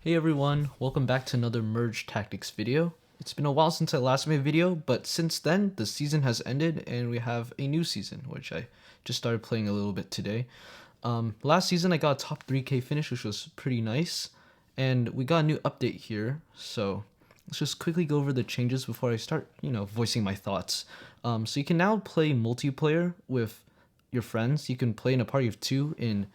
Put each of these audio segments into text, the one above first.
Hey everyone, welcome back to another Merge Tactics video. It's been a while since I last made a video, but since then, the season has ended and we have a new season, which I just started playing a little bit today. Last season I got a top 3k finish, which was pretty nice, and we got a new update here, so let's just quickly go over the changes before I start, voicing my thoughts. So you can now play multiplayer with your friends. You can play in a party of 2 in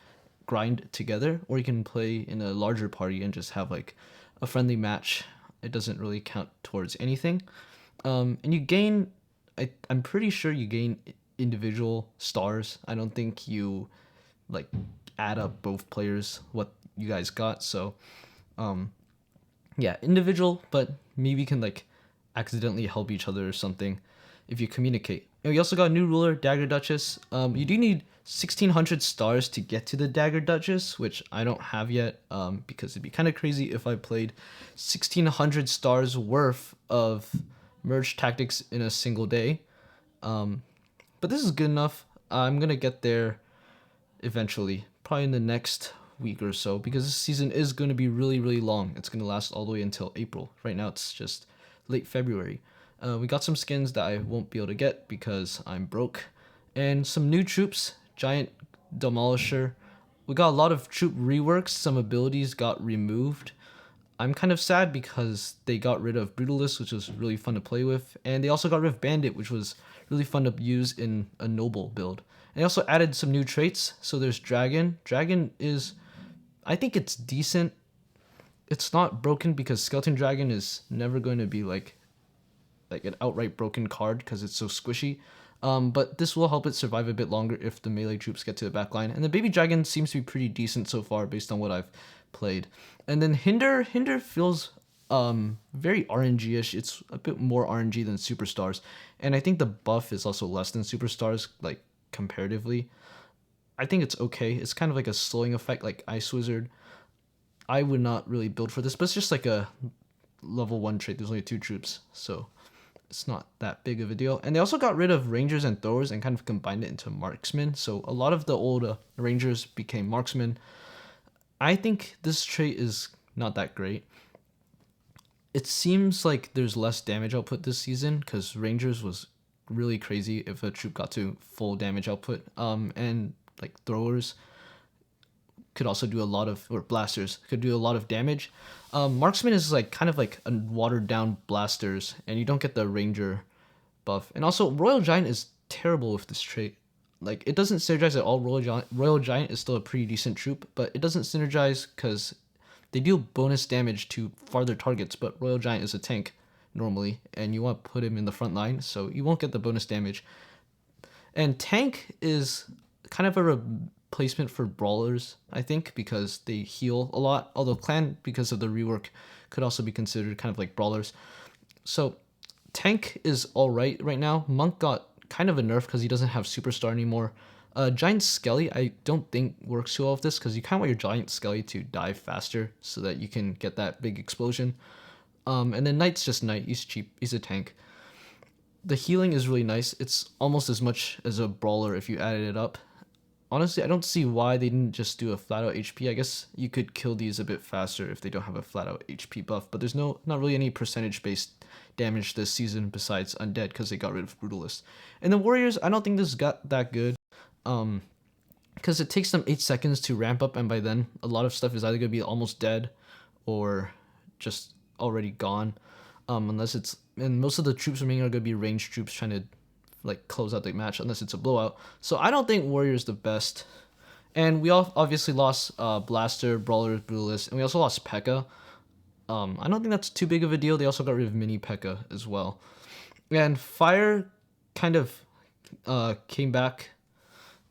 grind together, or you can play in a larger party and just have like a friendly match. It doesn't really count towards anything. And you gain, I'm pretty sure you gain individual stars. I don't think you like add up both players what you guys got. So yeah, individual, but maybe you can like accidentally help each other or something if you communicate. And we also got a new ruler, Dagger Duchess. You do need 1600 stars to get to the Dagger Duchess, which I don't have yet, because it'd be kind of crazy if I played 1600 stars worth of merge tactics in a single day. But this is good enough. I'm gonna get there eventually, probably in the next week or so, because this season is going to be really long. It's going to last all the way until April. Right now it's just late February. We got some skins that I won't be able to get because I'm broke, and some new troops, Giant Demolisher. We got a lot of troop reworks. Some abilities got removed. I'm kind of sad because they got rid of Brutalist, which was really fun to play with, and they also got rid of Bandit, which was really fun to use in a noble build. And they also added some new traits. So there's Dragon. Dragon is, I think it's decent. It's not broken because Skeleton Dragon is never going to be like an outright broken card because it's so squishy. But this will help it survive a bit longer if the melee troops get to the back line. And the Baby Dragon seems to be pretty decent so far based on what I've played. And then Hinder feels very RNG-ish. It's a bit more RNG than Superstars. And I think the buff is also less than Superstars, like comparatively. I think it's okay. It's kind of like a slowing effect like Ice Wizard. I would not really build for this, but it's just like a level 1 trait. There's only 2 troops, so it's not that big of a deal. And they also got rid of Rangers and Throwers and kind of combined it into Marksmen. So a lot of the old Rangers became Marksmen. I think this trait is not that great. It seems like there's less damage output this season because Rangers was really crazy if a troop got to full damage output. And like Throwers could also do a lot of, or Blasters could do a lot of damage. Marksman is like kind of like a watered down Blasters, and you don't get the Ranger buff. And also Royal Giant is terrible with this trait. Like, it doesn't synergize at all. Royal Giant is still a pretty decent troop, but it doesn't synergize because they deal bonus damage to farther targets, but Royal Giant is a tank normally, and you want to put him in the front line, so you won't get the bonus damage. And tank is kind of a replacement for brawlers, I think, because they heal a lot, although clan, because of the rework, could also be considered kind of like brawlers. So tank is alright right now. Monk got kind of a nerf because he doesn't have superstar anymore. Giant Skelly, I don't think works too well with this because you kind of want your Giant Skelly to die faster so that you can get that big explosion. And then Knight's just Knight. He's cheap. He's a tank. The healing is really nice. It's almost as much as a brawler if you added it up. Honestly, I don't see why they didn't just do a flat out HP. I guess you could kill these a bit faster if they don't have a flat out HP buff, but there's not really any percentage based damage this season besides Undead because they got rid of Brutalist. And the Warriors, I don't think this got that good. Because it takes them 8 seconds to ramp up, and by then a lot of stuff is either going to be almost dead or just already gone. Unless it's, and most of the troops remaining are going to be ranged troops trying to like close out the match unless it's a blowout. So I don't think Warrior is the best. And we all obviously lost Blaster, Brawler, Brutalist, and we also lost P.E.K.K.A. I don't think that's too big of a deal. They also got rid of Mini P.E.K.K.A. as well. And Fire kind of came back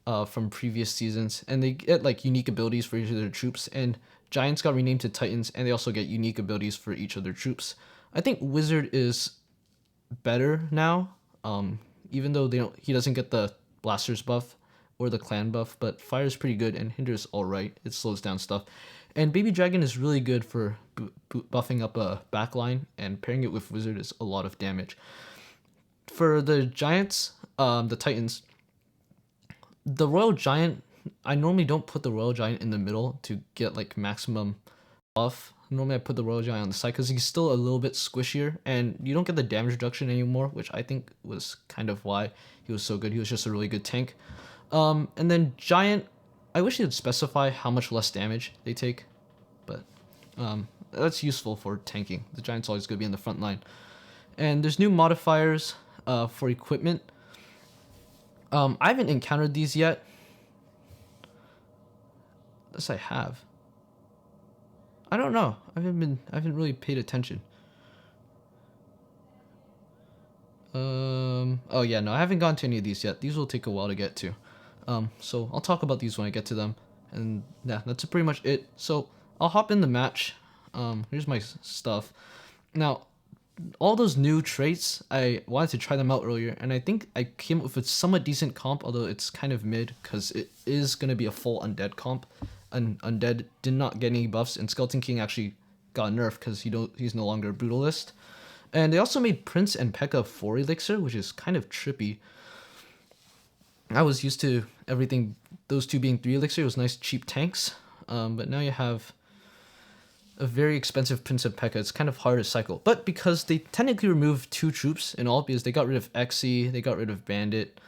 from previous seasons, and they get like unique abilities for each of their troops. And Giants got renamed to Titans, and they also get unique abilities for each of their troops. I think Wizard is better now. Even though he doesn't get the Blasters buff or the Clan buff, but Fire is pretty good and Hinder's alright. It slows down stuff. And Baby Dragon is really good for buffing up a backline, and pairing it with Wizard is a lot of damage. For the Giants, the Titans, the Royal Giant, I normally don't put the Royal Giant in the middle to get like maximum buff. Normally I put the Royal Giant on the side because he's still a little bit squishier, and you don't get the damage reduction anymore, which I think was kind of why he was so good. He was just a really good tank. And then Giant, I wish they would specify how much less damage they take, but that's useful for tanking. The Giant's always going to be in the front line. And there's new modifiers for equipment. I haven't encountered these yet. Yes, I have. I don't know. I haven't really paid attention. Oh yeah, no, I haven't gone to any of these yet. These will take a while to get to. So I'll talk about these when I get to them. And yeah, that's pretty much it. So I'll hop in the match. Here's my stuff. Now, all those new traits, I wanted to try them out earlier, and I think I came up with a somewhat decent comp, although it's kind of mid, because it is going to be a full undead comp. And undead did not get any buffs, and Skeleton King actually got nerfed because he's no longer a brutalist. And they also made Prince and P.E.K.K.A 4 elixir, which is kind of trippy. I was used to everything, those two being 3 elixir. It was nice cheap tanks, but now you have a very expensive Prince of P.E.K.K.A. It's kind of hard to cycle, but because they technically removed 2 troops in all, because they got rid of Xe, they got rid of Bandit,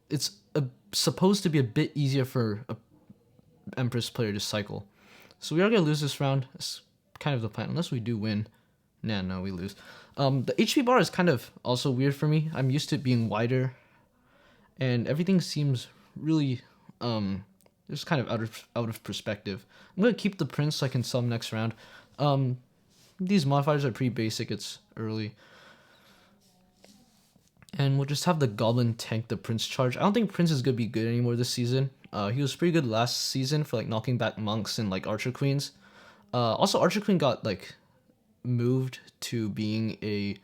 it's supposed to be a bit easier for a Empress player to cycle. So we are gonna lose this round. It's kind of the plan, unless we do win. Nah, no, we lose. The HP bar is kind of also weird for me. I'm used to it being wider, and everything seems really just kind of out of perspective. I'm gonna keep the Prince so I can sell him next round. These modifiers are pretty basic. It's early. And we'll just have the Goblin tank the Prince charge. I don't think Prince is gonna be good anymore this season. He was pretty good last season for like knocking back monks and like Archer Queens. Also Archer Queen got like moved to being a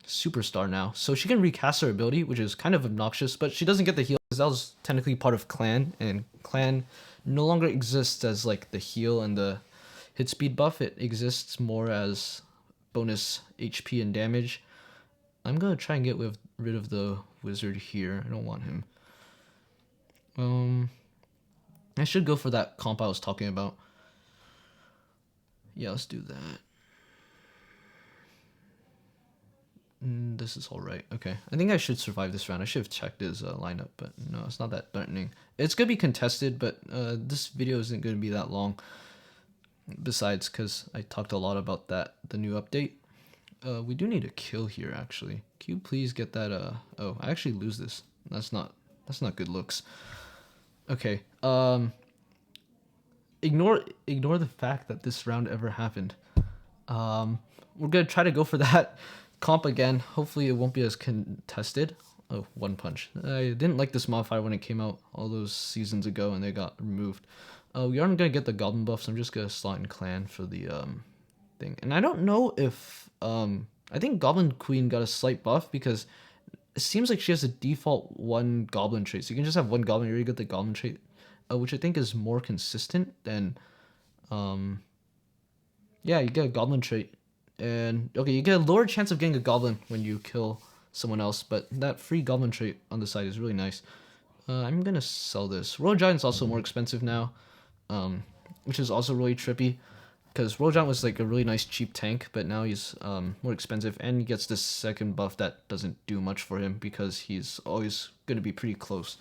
superstar now, so she can recast her ability, which is kind of obnoxious, but she doesn't get the heal because that was technically part of Clan, and Clan no longer exists as like the heal and the hit speed buff. It exists more as bonus HP and damage. I'm gonna try and get rid of the wizard here. I don't want him. I should go for that comp I was talking about. Yeah, let's do that. This is alright. Okay, I think I should survive this round. I should have checked his lineup, but no, it's not that threatening. It's gonna be contested, but this video isn't gonna be that long. Besides, because I talked a lot about that, the new update. We do need a kill here, actually. Can you please get that, oh, I actually lose this. That's not good looks. Okay, ignore the fact that this round ever happened. We're gonna try to go for that comp again. Hopefully it won't be as contested. Oh, one punch. I didn't like this modifier when it came out all those seasons ago and they got removed. We aren't gonna get the goblin buff, so I'm just gonna slot in clan for the thing. And I don't know if I think Goblin Queen got a slight buff because it seems like she has a default 1 goblin trait. So you can just have 1 goblin, you already get the goblin trait, which I think is more consistent than yeah, you get a goblin trait. And okay, you get a lower chance of getting a goblin when you kill someone else, but that free goblin trait on the side is really nice. I'm gonna sell this. Royal Giant's also more expensive now, which is also really trippy, because Royal Giant was like a really nice cheap tank, but now he's more expensive, and he gets this second buff that doesn't do much for him because he's always gonna be pretty close.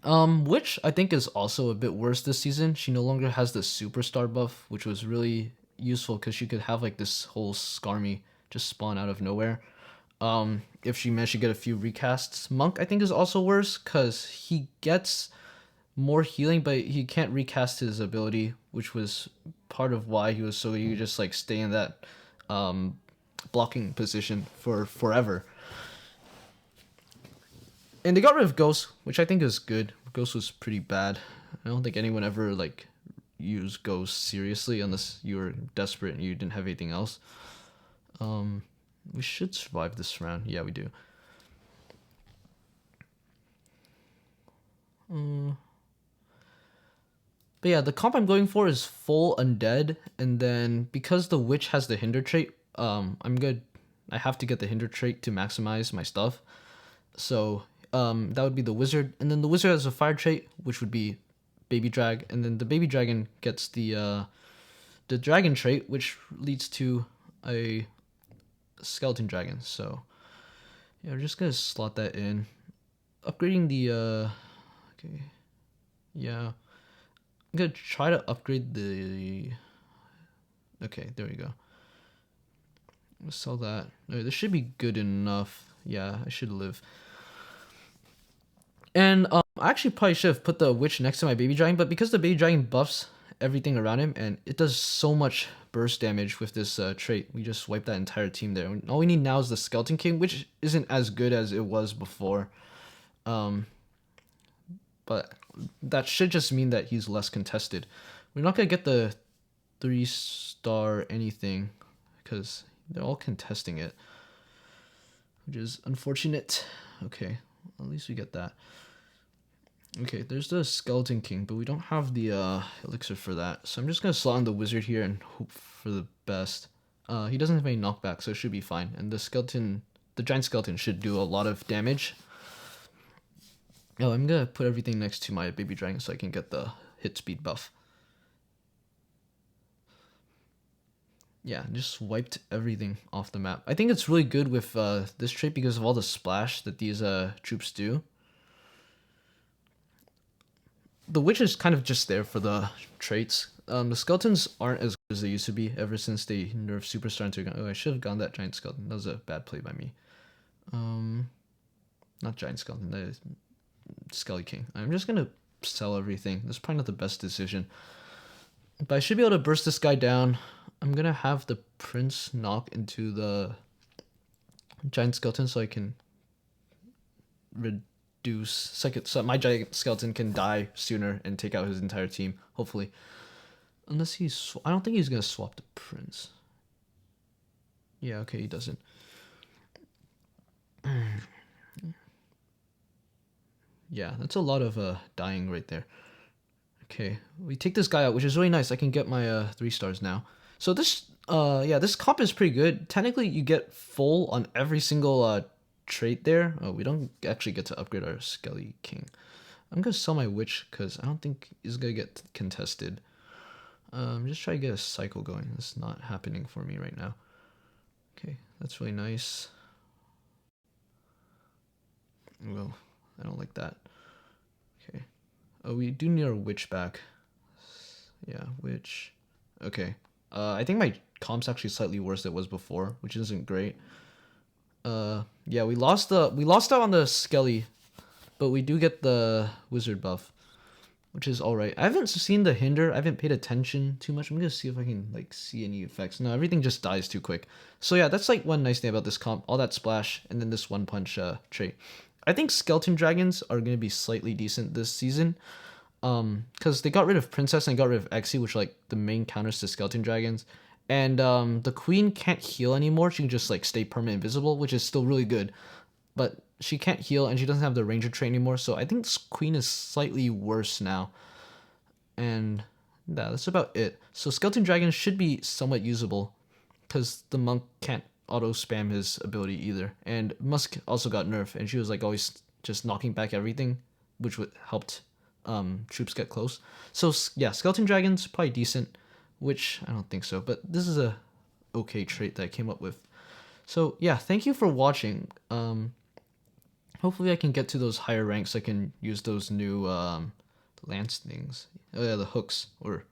Which I think is also a bit worse this season. She no longer has the superstar buff, which was really useful because she could have like this whole Skarmy just spawn out of nowhere. If she managed to get a few recasts. Monk I think is also worse because he gets more healing, but he can't recast his ability, which was part of why he was so good. He could just like stay in that blocking position for forever. And they got rid of Ghost, which I think is good. Ghost was pretty bad. I don't think anyone ever like used Ghost seriously unless you were desperate and you didn't have anything else. We should survive this round. Yeah, we do. But yeah, the comp I'm going for is full undead, and then because the witch has the hinder trait, I'm good. I have to get the hinder trait to maximize my stuff. So that would be the wizard, and then the wizard has a fire trait, which would be baby drag, and then the baby dragon gets the dragon trait, which leads to a skeleton dragon. So yeah, we're just gonna slot that in. Upgrading the okay, yeah, I'm gonna try to upgrade the. Okay, there we go. Let's sell that. Okay, this should be good enough. Yeah, I should live. And I actually probably should have put the witch next to my baby dragon, but because the baby dragon buffs everything around him and it does so much burst damage with this trait, we just wipe that entire team there. All we need now is the Skeleton King, which isn't as good as it was before. But that should just mean that he's less contested. We're not gonna get the 3-star anything because they're all contesting it, which is unfortunate. Okay, at least we get that. Okay, there's the Skeleton King, but we don't have the elixir for that. So I'm just gonna slot on the wizard here and hope for the best. He doesn't have any knockback, so it should be fine. And the giant skeleton should do a lot of damage. Oh, I'm gonna put everything next to my baby dragon so I can get the hit speed buff. Yeah, just wiped everything off the map. I think it's really good with this trait because of all the splash that these troops do. The witch is kind of just there for the traits. The skeletons aren't as good as they used to be ever since they nerfed Superstar into a gun. Oh, I should have gone that giant skeleton. That was a bad play by me. Not giant skeleton, that is Skelly King. I'm just gonna sell everything. That's probably not the best decision. But I should be able to burst this guy down. I'm gonna have the prince knock into the giant skeleton so I can reduce so my giant skeleton can die sooner and take out his entire team, hopefully. Unless I don't think he's gonna swap the prince. Yeah, okay, he doesn't. Yeah, that's a lot of dying right there. Okay, we take this guy out, which is really nice. I can get my 3 stars now. So this this comp is pretty good. Technically, you get full on every single trait there. Oh, we don't actually get to upgrade our Skelly King. I'm gonna sell my witch because I don't think he's gonna get contested. Just try to get a cycle going. It's not happening for me right now. Okay, that's really nice. Well, I don't like that. Okay. Oh, we do need our witch back. Yeah, witch. Okay. I think my comp's actually slightly worse than it was before, which isn't great. Yeah, we lost out on the Skelly, but we do get the wizard buff, which is alright. I haven't seen the hinder. I haven't paid attention too much. I'm gonna see if I can like see any effects. No, everything just dies too quick. So yeah, that's like one nice thing about this comp. All that splash and then this one punch trait. I think skeleton dragons are gonna be slightly decent this season. Because they got rid of Princess and got rid of Exy, which are like the main counters to skeleton dragons. And the queen can't heal anymore. She can just like stay permanent invisible, which is still really good. But she can't heal and she doesn't have the ranger trait anymore. So I think this queen is slightly worse now. And yeah, that's about it. So skeleton dragons should be somewhat usable because the monk can't auto spam his ability either. And Musk also got nerfed and she was like always just knocking back everything, which would helped troops get close. So yeah, skeleton dragons probably decent, which I don't think so, but this is a okay trait that I came up with. So yeah, thank you for watching. Hopefully I can get to those higher ranks. I can use those new lance things. Oh yeah, the hooks, or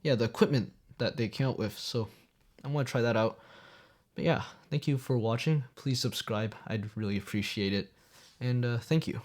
yeah, the equipment that they came out with. So I'm gonna try that out. But yeah, thank you for watching. Please subscribe. I'd really appreciate it. And thank you.